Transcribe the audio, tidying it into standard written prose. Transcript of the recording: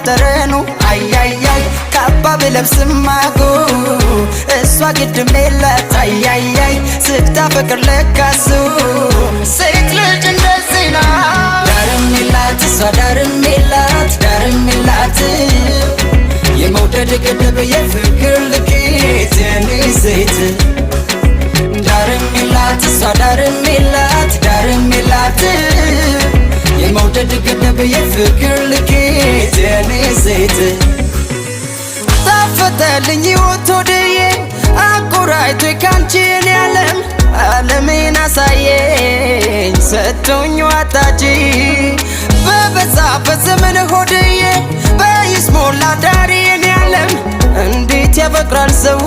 ጠረኑ አያያይ ካባ ብለብስም ማጉ እሷ ግድም የላት አያያይ ስታፈቅር ለካሱ ሴት ልጅ እንደዚህ ናት ዳርም የላት እሷ ዳርም የላት የመውደድ ገደብ የፍቅር ልኬት የኔ ሴት ዳርም የላት እሷ ዳርም የላት የመውደድ ገደብ የፍቅር ልኬት የኔ ሴት ታፈተልኝ ሕይወት ወድዬ አቆራይቶ ካንቺን ዓለሜን አሳየኝ ሰጥቶኝ ዋጣጂ በበዛበት ዘመን ሆድዬ በይስሞላ ዳሪ የኔ ዓለም እንዴት ያፈቅራል ሰው